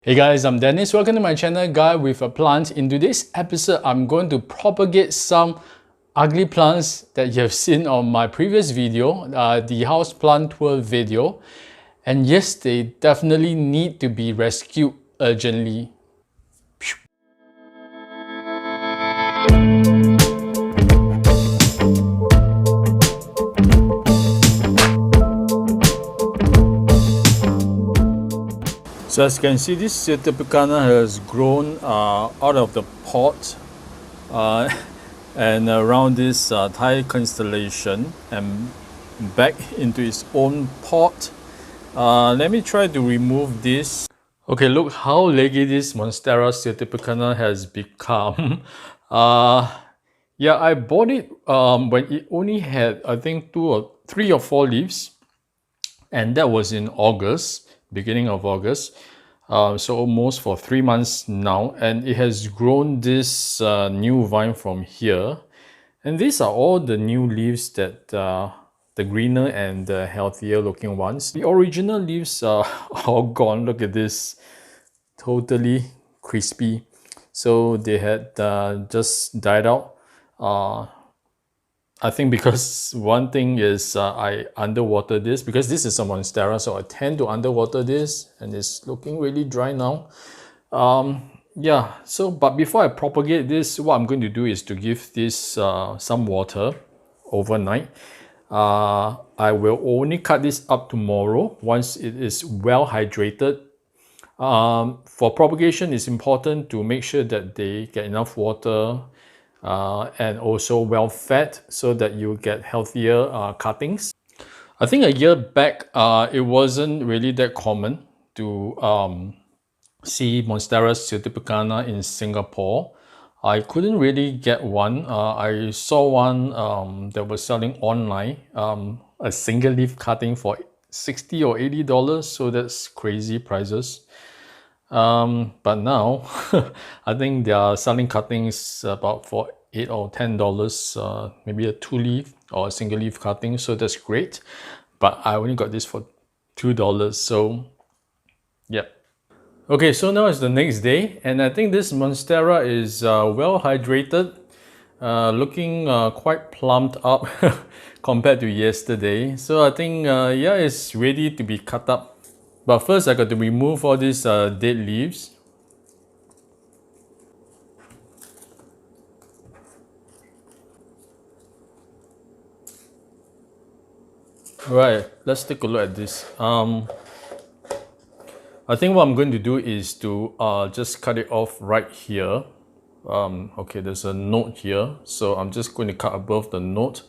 Hey guys, I'm Dennis. Welcome to my channel, Guy with a Plant. In today's episode, I'm going to propagate some ugly plants that you have seen on my previous video, the house plant tour video. And yes, they definitely need to be rescued urgently. So as you can see, this Certipicana has grown out of the pot and around this Thai constellation and back into its own pot. Let me try to remove this. Okay, look how leggy this monstera Certipicana has become. Yeah, I bought it when it only had, I think, 3 or 4 leaves, and that was in August, beginning of August. So almost for 3 months now, and it has grown this new vine from here. And these are all the new leaves that the greener and the healthier looking ones. The original leaves are all gone. Look at this, totally crispy. So they had just died out. I think because one thing is I underwater this, because this is a monstera, so I tend to underwater this, and it's looking really dry now. Yeah, so but before I propagate this, what I'm going to do is to give this some water overnight. I will only cut this up tomorrow once it is well hydrated. For propagation, it's important to make sure that they get enough water and also well fed so that you get healthier cuttings. I think a year back, it wasn't really that common to see monstera certipicana in Singapore. I couldn't really get one. I saw one that was selling online, a single leaf cutting for $60 or $80, so that's crazy prices. But now I think they are selling cuttings about for $8 or $10, maybe a 2-leaf or a single leaf cutting, so that's great. But I only got this for $2, so yeah. Okay, so now it's the next day, and I think this monstera is well hydrated, looking quite plumped up compared to yesterday. So I think yeah, it's ready to be cut up. But first I got to remove all these dead leaves. Right, let's take a look at this. I think what I'm going to do is to just cut it off right here. Okay, there's a note here, so I'm just going to cut above the note.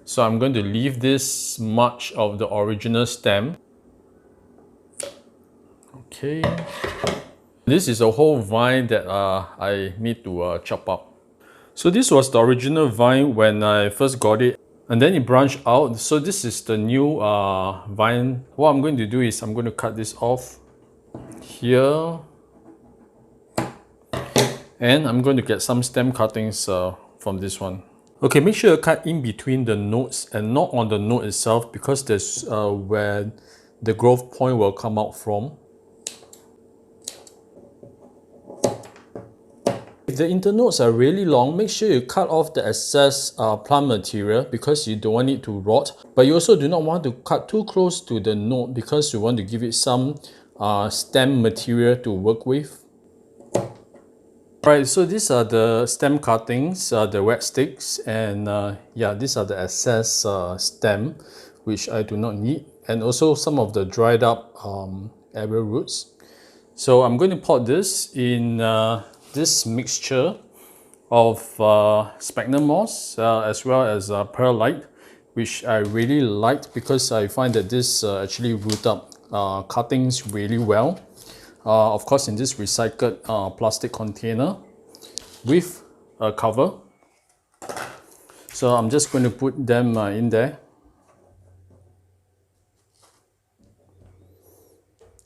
So I'm going to leave this much of the original stem. Okay, this is a whole vine that I need to chop up. So this was the original vine when I first got it, and then it branched out. So this is the new vine. What I'm going to do is I'm going to cut this off here, and I'm going to get some stem cuttings from this one. Okay, make sure you cut in between the nodes and not on the node itself, because that's where the growth point will come out from. If the internodes are really long, make sure you cut off the excess plant material, because you don't want it to rot. But you also do not want to cut too close to the node, because you want to give it some stem material to work with. Alright, so these are the stem cuttings, the wet sticks, and yeah, these are the excess stem which I do not need, and also some of the dried up arrow roots. So I'm going to pot this in this mixture of sphagnum moss as well as perlite, which I really liked because I find that this actually root up cuttings really well. Of course, in this recycled plastic container with a cover. So I'm just going to put them in there.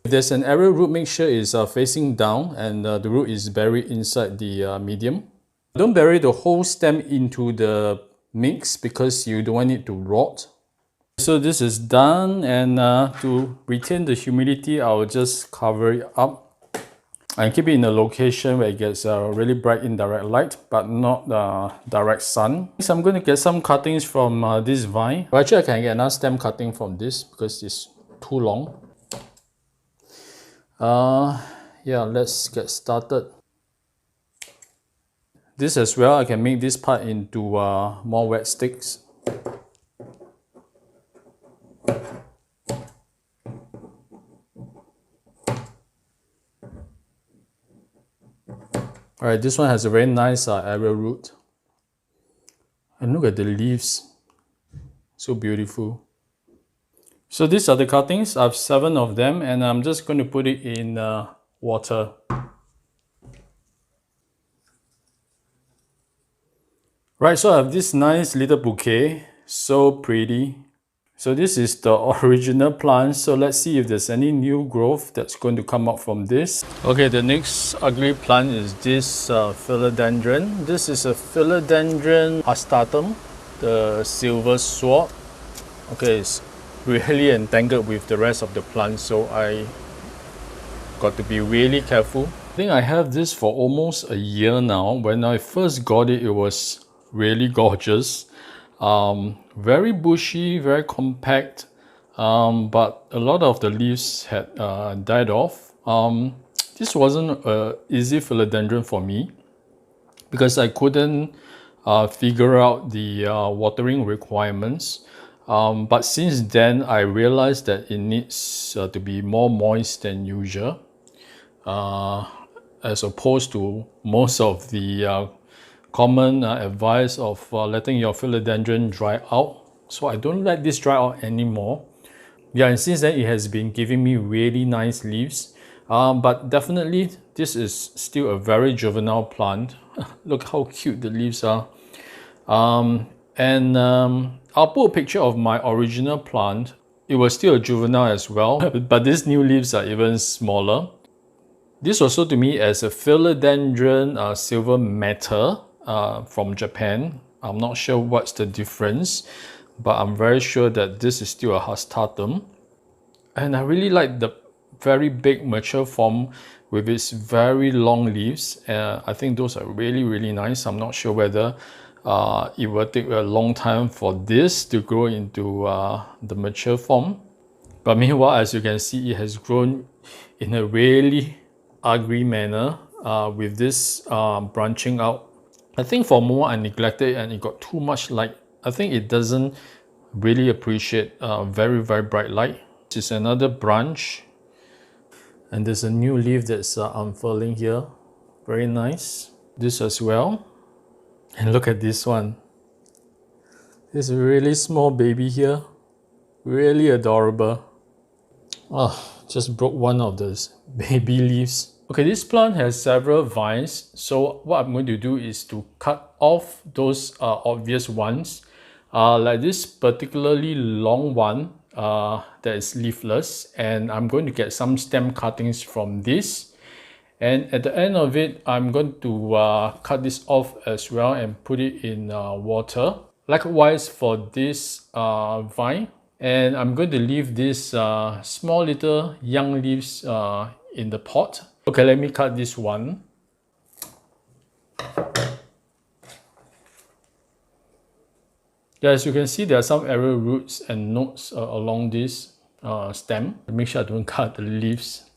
If there's an arrow root, make sure it's facing down and the root is buried inside the medium. Don't bury the whole stem into the mix because you don't want it to rot. So this is done, and to retain the humidity, I'll just cover it up and keep it in a location where it gets really bright indirect light, but not direct sun. So I'm going to get some cuttings from this vine. Well, actually, I can get another stem cutting from this because it's too long. Yeah, let's get started. This as well, I can make this part into more wet sticks. Alright, this one has a very nice arrowroot. And look at the leaves. So beautiful. So these are the cuttings. I have 7 of them and I'm just going to put it in water. Right, so I have this nice little bouquet. So pretty. So this is the original plant. So let's see if there's any new growth that's going to come up from this. Okay, the next ugly plant is this Philodendron. This is a Philodendron astatum, the silver sword. Okay, it's really entangled with the rest of the plant, so I got to be really careful. I think I have this for almost a year now. When I first got it, it was really gorgeous. Very bushy, very compact, but a lot of the leaves had died off. This wasn't an easy philodendron for me because I couldn't figure out the watering requirements. But since then, I realized that it needs to be more moist than usual, as opposed to most of the common advice of letting your philodendron dry out. So I don't let this dry out anymore. Yeah, and since then it has been giving me really nice leaves. But definitely this is still a very juvenile plant. Look how cute the leaves are. I'll put a picture of my original plant. It was still a juvenile as well, but these new leaves are even smaller. This was sold to me as a Philodendron silver matter from Japan. I'm not sure what's the difference, but I'm very sure that this is still a houseplaint. And I really like the very big mature form with its very long leaves. I think those are really nice. I'm not sure whether it will take a long time for this to grow into the mature form. But meanwhile, as you can see, it has grown in a really ugly manner with this branching out. I think for a moment I neglected it and it got too much light. I think it doesn't really appreciate very bright light. This is another branch. And there's a new leaf that's unfurling here. Very nice. This as well. And look at this one. This really small baby here. Really adorable. Oh, just broke one of those baby leaves. Okay, this plant has several vines. So what I'm going to do is to cut off those obvious ones. Like this particularly long one that is leafless. And I'm going to get some stem cuttings from this. And at the end of it, I'm going to cut this off as well and put it in water. Likewise for this vine. And I'm going to leave these small little young leaves in the pot. Okay, let me cut this one. Yeah, as you can see, there are some arrow roots and nodes along this stem. Make sure I don't cut the leaves.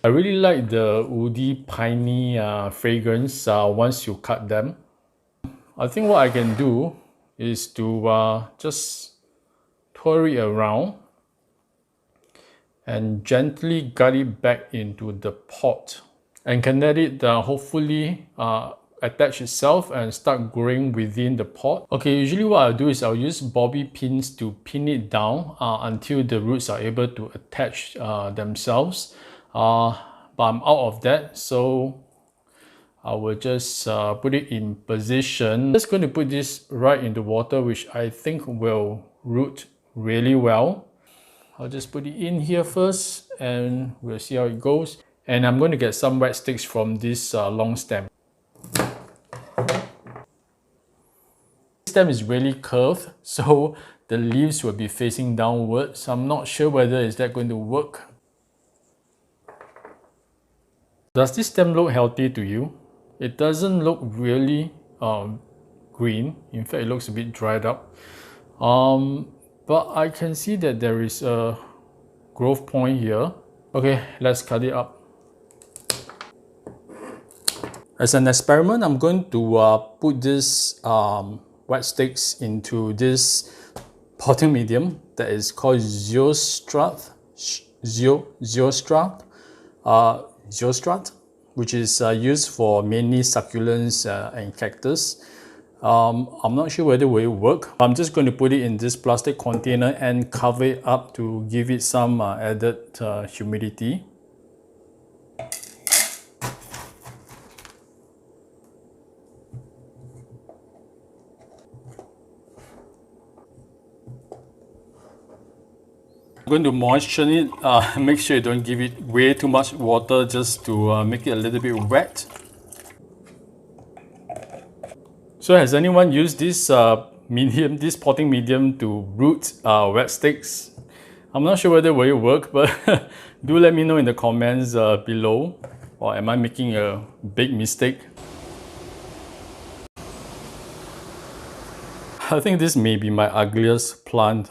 I really like the woody, piney fragrance once you cut them. I think what I can do is to just pour it around and gently guide it back into the pot, and can let it hopefully attach itself and start growing within the pot. Okay, usually what I'll do is I'll use bobby pins to pin it down until the roots are able to attach themselves. But I'm out of that, so I will just put it in position. I'm just going to put this right in the water, which I think will root really well. I'll just put it in here first and we'll see how it goes. And I'm going to get some wet sticks from this long stem. This stem is really curved, so the leaves will be facing downwards. So I'm not sure whether is that going to work. Does this stem look healthy to you? It doesn't look really green. In fact, it looks a bit dried up. But I can see that there is a growth point here. Okay, let's cut it up. As an experiment, I'm going to put this wet sticks into this potting medium that is called Geostrat, which is used for mainly succulents and cactus. I'm not sure whether it will work. I'm just going to put it in this plastic container and cover it up to give it some added humidity. I'm going to moisten it, make sure you don't give it way too much water just to make it a little bit wet. So has anyone used this this potting medium to root wet sticks? I'm not sure whether it will work, but do let me know in the comments below, or am I making a big mistake? I think this may be my ugliest plant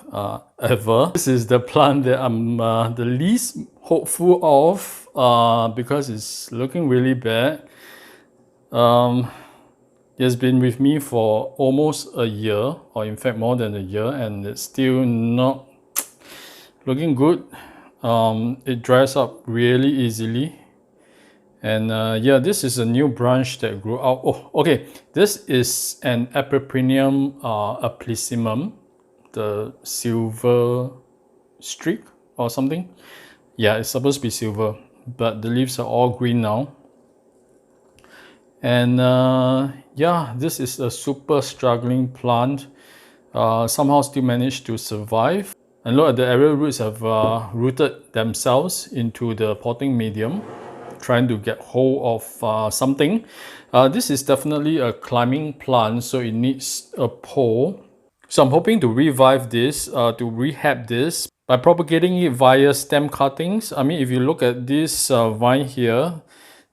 ever. This is the plant that I'm the least hopeful of because it's looking really bad. It's been with me for almost a year, or in fact more than a year, and it's still not looking good. It dries up really easily. And yeah, this is a new branch that grew out. Oh, okay. This is an Epiprinium aplysimum, the silver streak or something. Yeah, it's supposed to be silver, but the leaves are all green now. And yeah, this is a super struggling plant. Somehow still managed to survive. And look at the aerial roots have rooted themselves into the potting medium, trying to get hold of something. This is definitely a climbing plant, so it needs a pole. So I'm hoping to revive this, to rehab this by propagating it via stem cuttings. I mean, if you look at this vine here,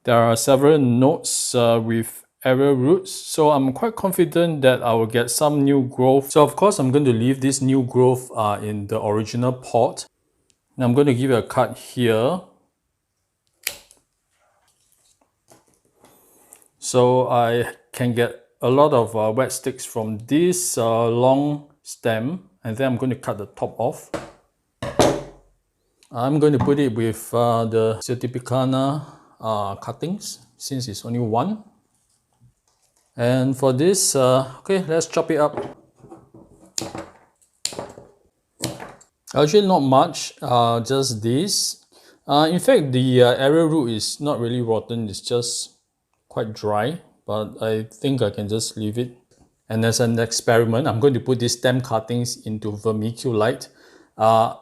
there are several nodes with aerial roots, so I'm quite confident that I will get some new growth. So of course I'm going to leave this new growth in the original pot. And I'm going to give it a cut here, so I can get a lot of wet sticks from this long stem, and then I'm going to cut the top off. I'm going to put it with the Certipicana cuttings, since it's only one. And for this, okay, let's chop it up. Actually not much, just this. In fact, the aerial root is not really rotten, it's just quite dry, but I think I can just leave it. And as an experiment, I'm going to put these stem cuttings into vermiculite,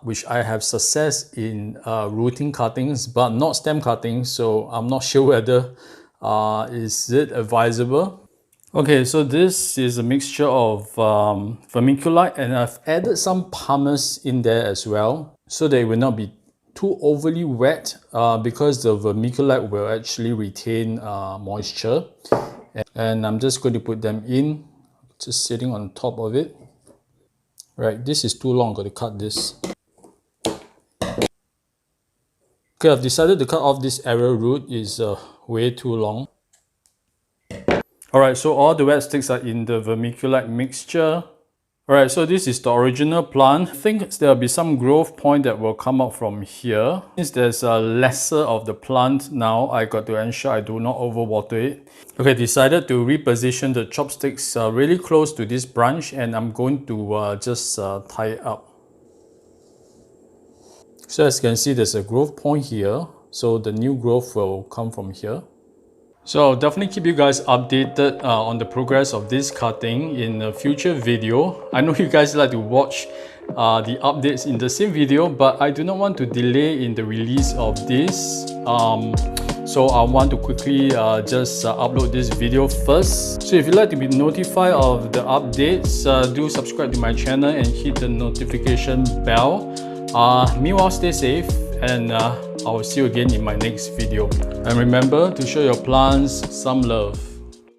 which I have success in rooting cuttings, but not stem cuttings, so I'm not sure whether is it advisable. Okay, so this is a mixture of vermiculite, and I've added some pumice in there as well, so that it will not be too overly wet, because the vermiculite will actually retain moisture. And I'm just going to put them in, just sitting on top of it. Right, this is too long, I'm going to cut this. Okay, I've decided to cut off this aerial root, it's way too long. Alright, so all the wet sticks are in the vermiculite mixture. Alright, so this is the original plant. I think there'll be some growth point that will come out from here. Since there's lesser of the plant now, I got to ensure I do not overwater it. Okay, decided to reposition the chopsticks really close to this branch, and I'm going to just tie it up. So as you can see, there's a growth point here, so the new growth will come from here. So I'll definitely keep you guys updated on the progress of this cutting in a future video. I know you guys like to watch the updates in the same video, but I do not want to delay in the release of this. So I want to quickly just upload this video first. So if you'd like to be notified of the updates, do subscribe to my channel and hit the notification bell. Meanwhile, stay safe, and I'll I will see you again in my next video. And remember to show your plants some love.